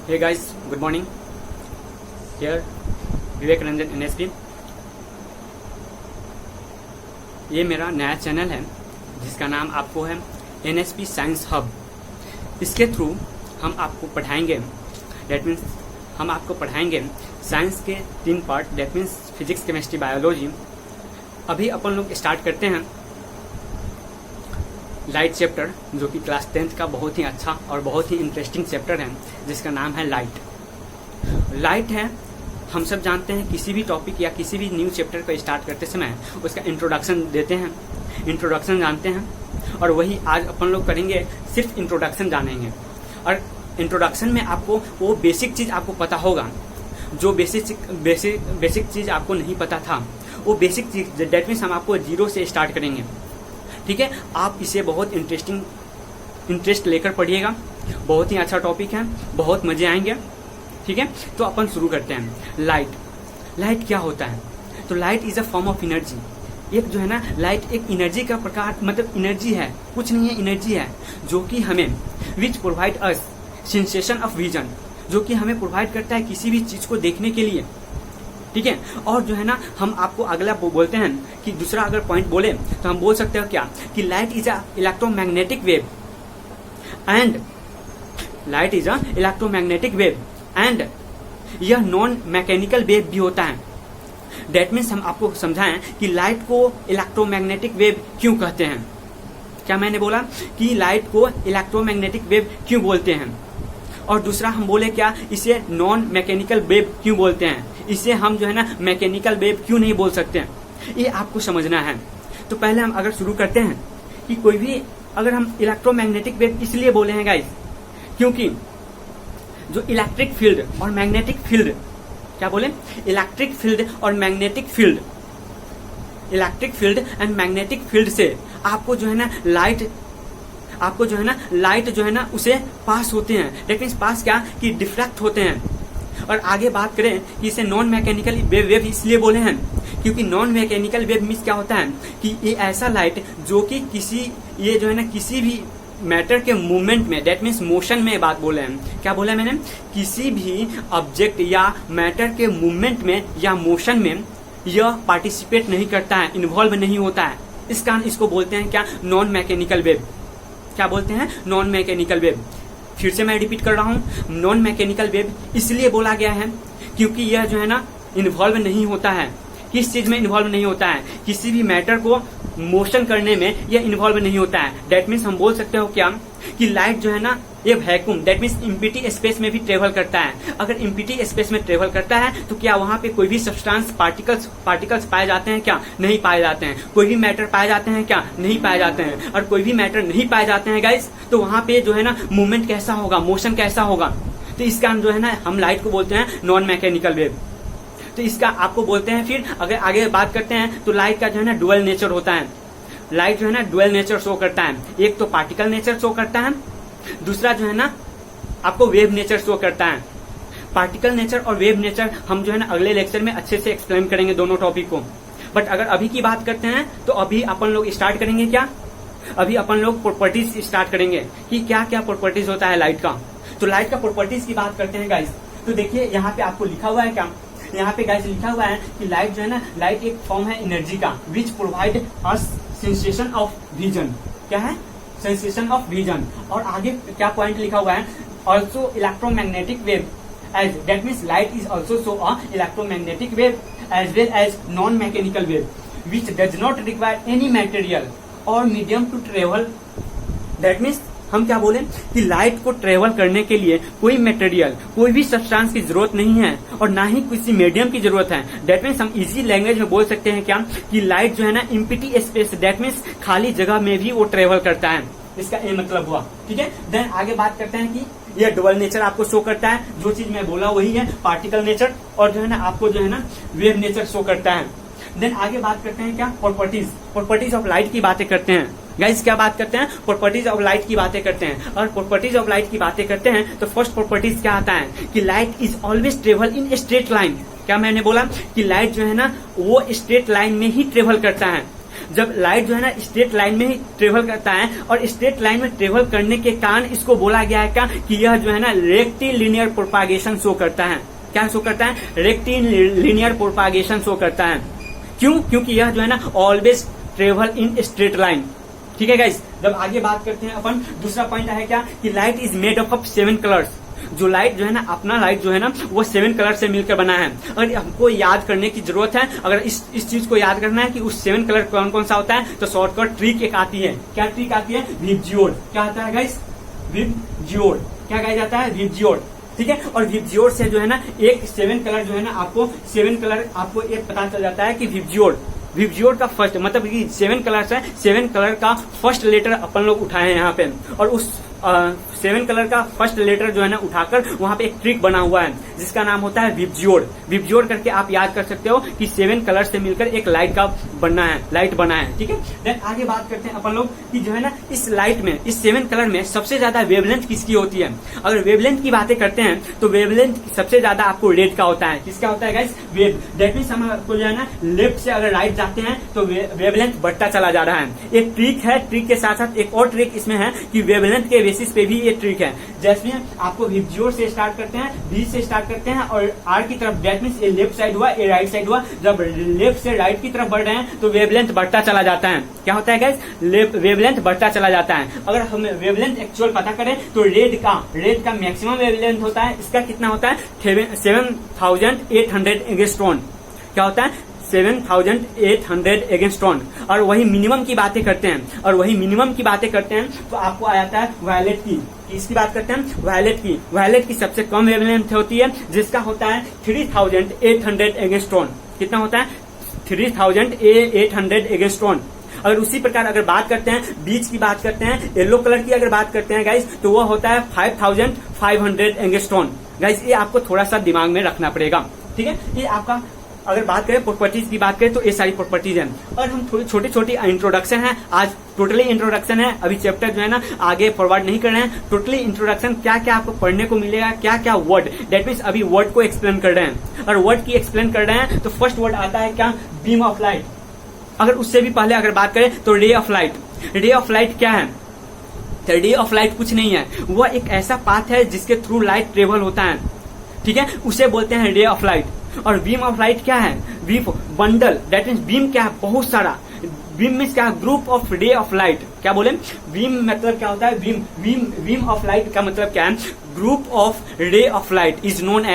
Hey guys, good morning. Here Vivek Ranjan NSP। ये मेरा नया चैनल है जिसका नाम आपको है NSP साइंस हब। इसके थ्रू हम आपको पढ़ाएंगे, डेट मीन्स हम आपको पढ़ाएंगे साइंस के 3 part, that means physics, chemistry, biology. अभी अपन लोग स्टार्ट करते हैं लाइट चैप्टर, जो कि क्लास 10th का बहुत ही अच्छा और बहुत ही इंटरेस्टिंग चैप्टर है जिसका नाम है लाइट। लाइट है, हम सब जानते हैं किसी भी टॉपिक या किसी भी न्यू चैप्टर को स्टार्ट करते समय उसका इंट्रोडक्शन देते हैं, इंट्रोडक्शन जानते हैं, और वही आज अपन लोग करेंगे, सिर्फ इंट्रोडक्शन जानेंगे। और इंट्रोडक्शन में आपको वो बेसिक चीज आपको पता होगा, जो बेसिक चीज आपको नहीं पता था, वो बेसिक चीज डेट मीन्स हम आपको 0 से स्टार्ट करेंगे। ठीक है, आप इसे बहुत इंटरेस्ट लेकर पढ़िएगा, बहुत ही अच्छा टॉपिक है, बहुत मजे आएंगे। ठीक है, तो अपन शुरू करते हैं। लाइट क्या होता है? तो light is a form of energy. एक जो है ना, लाइट एक एनर्जी का प्रकार, मतलब एनर्जी है, कुछ नहीं है, एनर्जी है, जो कि हमें विच provide us sensation of vision, जो कि हमें प्रोवाइड करता है किसी भी चीज को देखने के लिए। ठीक है, और जो है ना, हम आपको अगला बोलते हैं कि दूसरा अगर पॉइंट बोले तो हम बोल सकते हो क्या कि light is a electromagnetic wave and and यह नॉन मैकेनिकल वेव भी होता है। डेट मीन्स हम आपको समझाएं कि लाइट को इलेक्ट्रोमैग्नेटिक वेव क्यों कहते हैं। क्या मैंने बोला कि लाइट को इलेक्ट्रोमैग्नेटिक वेव क्यों बोलते हैं, और दूसरा हम बोले क्या, इसे नॉन मैकेनिकल वेव क्यों बोलते हैं, इसे हम जो है ना मैकेनिकल वेव क्यों नहीं बोल सकते हैं, ये आपको समझना है। तो पहले हम अगर शुरू करते हैं कि कोई भी, अगर हम इलेक्ट्रोमैग्नेटिक वेव इसलिए बोले हैं गाइस, क्योंकि जो इलेक्ट्रिक फील्ड और मैग्नेटिक फील्ड, क्या बोले, इलेक्ट्रिक फील्ड और magnetic field, electric field and magnetic field से आपको जो है ना लाइट जो है ना उसे पास होते हैं। डेट मीन्स पास क्या कि डिफ्रैक्ट होते हैं। और आगे बात करें कि इसे नॉन मैकेनिकल वेव इसलिए बोले हैं क्योंकि नॉन मैकेनिकल वेव मीन्स क्या होता है कि ये ऐसा लाइट जो कि ये जो है ना किसी भी मैटर के मूवमेंट में, डेट मीन्स मोशन में बात बोले हैं। क्या बोला मैंने, किसी भी ऑब्जेक्ट या मैटर के मूवमेंट में या मोशन में यह पार्टिसिपेट नहीं करता है, इन्वॉल्व नहीं होता है, इस कारण इसको बोलते हैं क्या, नॉन मैकेनिकल वेव। क्या बोलते हैं, नॉन मैकेनिकल वेव। फिर से मैं रिपीट कर रहा हूं, नॉन मैकेनिकल वेव इसलिए बोला गया है क्योंकि यह जो है ना इन्वॉल्व नहीं होता है। किस चीज में इन्वॉल्व नहीं होता है, किसी भी मैटर को मोशन करने में यह इन्वॉल्व नहीं होता है। डेट मीन्स हम बोल सकते हो क्या कि लाइट जो है ना, ये vacuum, that means empty space में भी ट्रेवल करता है। अगर इम्पिटी स्पेस में ट्रेवल करता है तो क्या वहां पे कोई भी सब्सटेंस पार्टिकल्स पाए जाते हैं क्या? नहीं पाए जाते हैं। कोई भी मैटर पाए जाते हैं क्या? नहीं पाए जाते हैं। और कोई भी मैटर नहीं पाए जाते हैं गाइस, तो वहां पे जो है ना मूवमेंट कैसा होगा, मोशन कैसा होगा? तो इस कारण जो है ना हम लाइट को बोलते हैं नॉन मैकेनिकल वेव। तो इसका आपको बोलते हैं, फिर अगर आगे बात करते हैं तो लाइट का जो है ना डुअल नेचर होता है। लाइट जो है ना डुअल नेचर शो करता है, एक तो पार्टिकल नेचर शो करता है, दूसरा जो है ना आपको वेव नेचर शो करता है। पार्टिकल नेचर और वेव नेचर हम जो है ना अगले लेक्चर में अच्छे से एक्सप्लेन करेंगे दोनों टॉपिक को। बट अगर अभी की बात करते हैं तो अभी अपन लोग स्टार्ट करेंगे क्या, अभी अपन लोग प्रॉपर्टीज स्टार्ट करेंगे कि क्या क्या प्रॉपर्टीज होता है लाइट का। तो लाइट का प्रॉपर्टीज की बात करते हैं गाइस। तो देखिए यहाँ पे आपको लिखा हुआ है क्या, यहाँ पे गाइस लिखा हुआ है कि लाइट जो है ना, लाइट एक फॉर्म है एनर्जी का, which provide us sensation of vision. क्या है? Sensation of vision. और आगे क्या पॉइंट लिखा हुआ है, also electromagnetic wave as, that means light is also so a electromagnetic wave as well as non mechanical wave which does not require any material और medium to travel. That means हम क्या बोले कि light को travel करने के लिए कोई मटेरियल, कोई भी सब्सटेंस की जरूरत नहीं है और ना ही किसी मीडियम की जरूरत है। दैट मीन्स हम इजी लैंग्वेज में बोल सकते हैं क्या कि लाइट जो है ना इम्पिटी स्पेस, दैट मीन्स खाली जगह में भी वो ट्रेवल करता है। इसका ये मतलब हुआ। ठीक है, देन आगे बात करते हैं कि यह डुअल नेचर आपको शो करता है, जो चीज मैं बोला वही है, पार्टिकल नेचर, और जो है ना आपको जो है ना वेव नेचर शो करता है। देन आगे बात करते हैं क्या, प्रॉपर्टीज ऑफ लाइट की बातें करते हैं गाइस। क्या बात करते हैं, प्रॉपर्टीज ऑफ लाइट की बातें करते हैं। और प्रॉपर्टीज ऑफ लाइट की बातें करते हैं तो फर्स्ट प्रॉपर्टीज क्या आता है कि light is always travel in straight line. क्या मैंने बोला कि लाइट जो है ना वो स्ट्रेट लाइन में ही ट्रेवल करता है। जब लाइट जो है ना स्ट्रेट लाइन में ही ट्रेवल करता है, और स्ट्रेट लाइन में ट्रेवल करने के कारण इसको बोला गया है क्या कि यह जो है ना रेक्टिलिनियर प्रोपागेशन शो करता है। क्या शो करता है? रेक्टिलिनियर प्रोपागेशन शो करता है। क्यों? क्योंकि यह जो है ना always travel in straight line. ठीक है गाइस, जब आगे बात करते हैं अपन, दूसरा पॉइंट है क्या कि light is made up of 7 colours. जो लाइट जो है ना, अपना लाइट जो है ना वो 7 कलर से मिलकर बना है। अगर हमको याद करने की जरूरत है, अगर इस चीज को याद करना है कि उस 7 कलर कौन कौन सा होता है, तो शॉर्टकट ट्रिक एक आती है। क्या ट्रिक आती है? विबजियोर। क्या आता है गाइस? विबजियोर। क्या कहा जाता है? विबजियोर। ठीक है, और विबजियोर से जो है ना एक 7 कलर जो है ना आपको 7 कलर आपको एक पता चल जाता है कि विबजियोर का फर्स्ट मतलब कि 7 कलर है, 7 कलर का फर्स्ट लेटर अपन लोग उठाए हैं यहाँ पे, और उस 7 कलर का फर्स्ट लेटर जो है ना उठाकर वहां पे एक ट्रिक बना हुआ है जिसका नाम होता है विबजियोर। विबजियोर करके आप याद कर सकते हो कि 7 कलर से मिलकर एक लाइट बना है। ठीक है, देन आगे बात करते हैं अपन लोग कि जो है ना इस लाइट में, इस 7 कलर में सबसे ज्यादा वेवलेंथ किसकी होती है। अगर वेवलेंथ की बातें करते हैं तो वेवलेंथ सबसे ज्यादा आपको रेड का होता है। किसका होता है गाइस? वेव। दैट मीन्स हम आपको जो है ना लेफ्ट से अगर राइट जाते हैं तो वेवलेंथ बढ़ता चला जा रहा है। एक ट्रिक है, ट्रिक के साथ साथ एक और ट्रिक इसमें है कि वेवलेंथ के बेसिस पे भी ये ट्रिक है। जैसे आपको विबजियोर से स्टार्ट करते हैं, बी से स्टार्ट करते हैं और आर की तरफ, दैट मीन्स ये लेफ्ट साइड हुआ, ये राइट साइड हुआ। जब लेफ्ट से राइट की तरफ बढ़ रहे हैं तो वेवलेंथ बढ़ता चला जाता है। क्या होता है गाइस? वेवलेंथ बढ़ता चला जाता है। अगर हम वेवलेंथ एक्चुअल पता करें तो रेड का मैक्सिमम वेवलेंथ होता है, इसका कितना होता है? 7800 एंगस्ट्रॉन। क्या होता है? 7800 एंगस्ट्रॉन। और वही मिनिमम की बातें करते हैं, तो आपको आ जाता है वायलेट की। इसकी बात करते हैं वायलेट की सबसे कम वेवलेंथ होती है जिसका होता है 3800 एंगस्ट्रॉन। कितना होता है? 3800 एंगस्ट्रॉन। अगर उसी प्रकार अगर बात करते हैं बीच की बात करते हैं, येलो कलर की अगर बात करते हैं गाइस, तो वो होता है 5500 एंगस्ट्रॉन। गाइस ये आपको थोड़ा सा दिमाग में रखना पड़ेगा। ठीक है, ये आपका अगर बात करें प्रॉपर्टीज की बात करें तो ये सारी प्रॉपर्टीज हैं। और हम थोड़ी छोटी इंट्रोडक्शन है, आज टोटली इंट्रोडक्शन है। अभी चैप्टर जो है ना आगे फॉरवर्ड नहीं कर रहे हैं, टोटली इंट्रोडक्शन। क्या क्या आपको पढ़ने को मिलेगा, क्या क्या वर्ड, दैट मीन्स अभी वर्ड को एक्सप्लेन कर रहे हैं। और वर्ड की एक्सप्लेन कर रहे हैं तो फर्स्ट वर्ड आता है क्या? Beam of light. अगर उससे भी पहले अगर बात करें तो रे ऑफ लाइट। रे ऑफ लाइट क्या है? रे ऑफ लाइट कुछ नहीं है, वह एक ऐसा पाथ है जिसके थ्रू लाइट ट्रेवल होता है। ठीक है, उसे बोलते हैं रे ऑफ लाइट। और बीम ऑफ लाइट क्या है? Beam bundle, that means beam क्या है? बहुत सारा। बीम मीन्स क्या? Group of ray of light. क्या बोले? बीम मतलब क्या होता है? बीम ऑफ लाइट का मतलब क्या है? Group of ray of light is known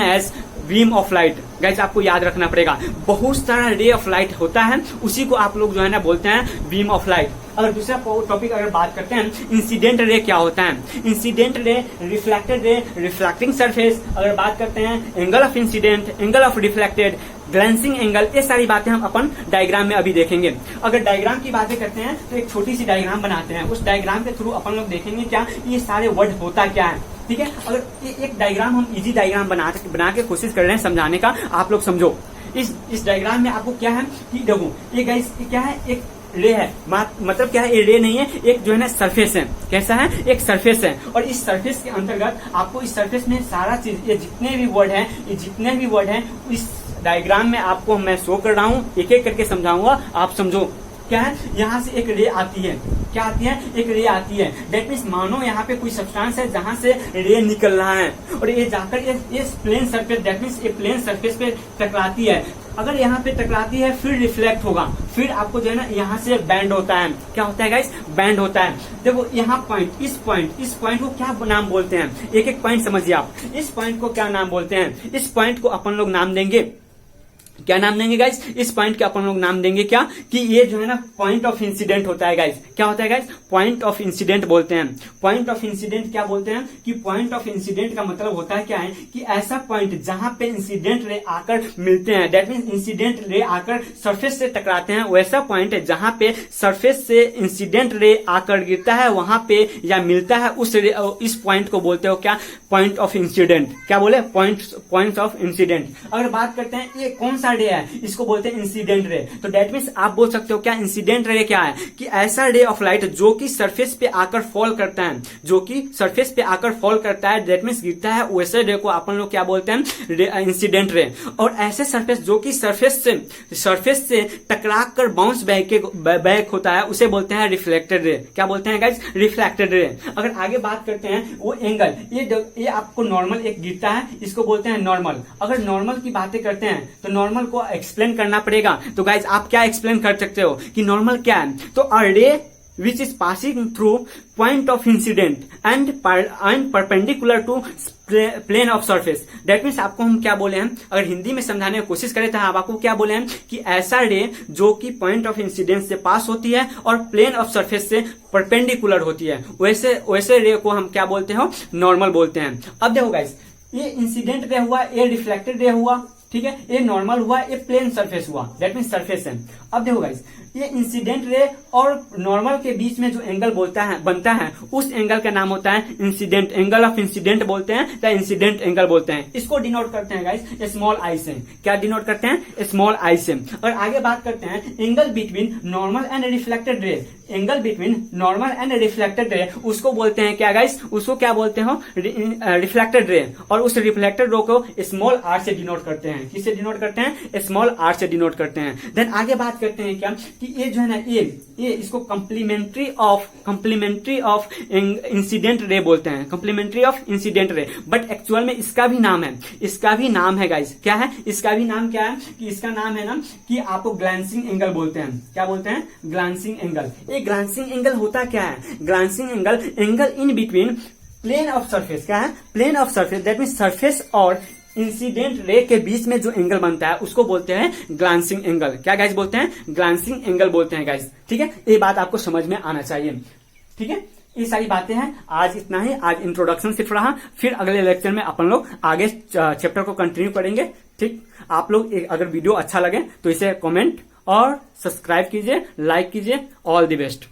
as beam of light. Guys आपको याद रखना पड़ेगा, बहुत सारा रे ऑफ लाइट होता है, उसी को आप लोग जो है ना बोलते हैं बीम ऑफ लाइट। अगर दूसरा टॉपिक अगर बात करते हैं, इंसिडेंट रे क्या होता है? Incident ray, reflected ray, reflecting surface. अगर बात करते हैं angle of incident, angle of reflected, glancing angle, ये सारी बातें हम अपन डायग्राम में अभी देखेंगे। अगर डायग्राम की बातें करते हैं तो एक छोटी सी डायग्राम बनाते हैं, उस डायग्राम के थ्रू अपन लोग देखेंगे क्या ये सारे वर्ड होता क्या है। ठीक है, अगर एक डायग्राम हम इजी डायग्राम बना के कोशिश कर रहे हैं समझाने का, आप लोग समझो। इस डायग्राम में आपको क्या है कि देखो ये गाइस क्या है? एक रे है, मतलब क्या है? ये रे नहीं है, एक जो है ना सरफेस है। कैसा है? एक सरफेस है। और इस सरफेस के अंतर्गत आपको इस सरफेस में सारा चीज, ये जितने भी वर्ड हैं इस डायग्राम में आपको मैं शो कर रहा हूँ, एक एक करके समझाऊंगा, आप समझो। क्या है? यहाँ से एक रे आती है। क्या आती है? एक रे आती है। दैट मीन्स मानो यहाँ पे कोई सब्सटेंस है जहाँ से रे निकल रहा है और ये जाकर ये प्लेन सरफेस, दैट मीन्स ये प्लेन सरफेस पे टकराती है। अगर यहाँ पे टकराती है फिर रिफ्लेक्ट होगा, फिर आपको जो है ना यहाँ से बैंड होता है। क्या होता है गाइस? बैंड होता है। देखो यहाँ पॉइंट, इस पॉइंट को क्या नाम बोलते हैं? एक एक पॉइंट समझिए आप। इस पॉइंट को क्या नाम बोलते हैं? इस पॉइंट को अपन लोग नाम देंगे, क्या नाम देंगे गाइस? इस पॉइंट के अपन लोग नाम देंगे क्या कि ये जो है ना पॉइंट ऑफ इंसिडेंट होता है गाइस। क्या होता है गाइस? पॉइंट ऑफ इंसिडेंट बोलते हैं। पॉइंट ऑफ इंसिडेंट क्या बोलते हैं कि पॉइंट ऑफ इंसिडेंट का मतलब होता है क्या है कि ऐसा पॉइंट जहां पे इंसिडेंट रे आकर मिलते हैं, दैट मीन्स इंसिडेंट रे आकर सरफेस से टकराते हैं, वैसा पॉइंट है जहां पे सरफेस से इंसिडेंट रे आकर गिरता है, वहां पे या मिलता है, इस पॉइंट को बोलते हो क्या? Point of incident. क्या बोले? Point of incident. अगर बात करते हैं ये कौन सा रे है, इसको बोलते हैं इंसिडेंट रे। तो डेट मीन्स आप बोल सकते हो क्या इंसिडेंट रे क्या है, कि ऐसा रे ऑफ लाइट जो कि सरफेस पे आकर फॉल करता है, जो कि सरफेस पे आकर फॉल करता है, डेट मीन्स गिरता है, वैसे रे को अपन लोग क्या बोलते हैं, इंसिडेंट रे। और ऐसे सरफेस जो कि सरफेस से टकरा कर बाउंस बैक होता है, उसे बोलते हैं रिफ्लेक्टेड रे। क्या बोलते हैं गाइस, रिफ्लेक्टेड रे। अगर आगे बात करते हैं वो एंगल, ये आपको नॉर्मल एक गिरता है, इसको बोलते हैं नॉर्मल। अगर नॉर्मल की बातें करते हैं तो नॉर्मल को एक्सप्लेन करना पड़ेगा। तो गाइस आप क्या एक्सप्लेन कर सकते हो कि नॉर्मल क्या है, तो अ रे which is passing through point of incident and perpendicular to plane of surface। That means आपको हम क्या बोले हैं, अगर हिंदी में समझाने की कोशिश करें तो आप आपको क्या बोले हैं कि ऐसा रे जो कि पॉइंट ऑफ इंसिडेंस से पास होती है और प्लेन ऑफ सरफेस से परपेंडिकुलर होती है, वैसे रे को हम क्या बोलते हो, नॉर्मल बोलते हैं। अब देखो गाइस, ये इंसिडेंट रे हुआ, ये रिफ्लेक्टेड रे हुआ, ठीक है, ये नॉर्मल हुआ, ये प्लेन सरफेस हुआ, दैट मीन सरफेस है। अब देखो गाइस, ये इंसिडेंट रे और नॉर्मल के बीच में जो एंगल बनता है उस एंगल का नाम होता है इंसिडेंट, एंगल ऑफ इंसिडेंट बोलते हैं या इंसिडेंट एंगल बोलते हैं। इसको डिनोट करते हैं गाइस स्मॉल आई से। क्या डिनोट करते हैं, स्मॉल आई से। और आगे बात करते हैं angle between normal and reflected ray, angle between normal and reflected ray उसको बोलते हैं क्या गाइस, उसको क्या बोलते हो, रिफ्लेक्टेड रे। और उस रिफ्लेक्टेड रो को स्मॉल आर से डिनोट करते हैं। किससे डिनोट करते हैं, स्मॉल आर से डिनोट करते हैं। देन आगे बात करते हैं क्या कि ये जो है ना, ये इसको कम्प्लीमेंट्री ऑफ इंसिडेंट रे बोलते हैं, complementary of incident ray. But actual में इसका भी नाम है गाइस। क्या है इसका भी नाम, क्या है कि इसका नाम है ना कि आपको ग्लांसिंग एंगल बोलते हैं। क्या बोलते हैं, ग्लांसिंग एंगल। ये ग्लांसिंग एंगल होता क्या है, glancing angle in between plane of surface. क्या है, plane of surface, that mean surface और इंसिडेंट रे के बीच में जो एंगल बनता है उसको बोलते हैं ग्लांसिंग एंगल। क्या गाइस बोलते हैं, ग्लांसिंग एंगल बोलते हैं गाइस। ठीक है, ये बात आपको समझ में आना चाहिए। ठीक है, ये सारी बातें हैं। आज इतना ही, आज इंट्रोडक्शन सिर्फ रहा, फिर अगले लेक्चर में अपन लोग आगे चैप्टर को कंटिन्यू करेंगे। ठीक, आप लोग अगर वीडियो अच्छा लगे तो इसे कमेंट और सब्सक्राइब कीजिए, लाइक कीजिए। All the best.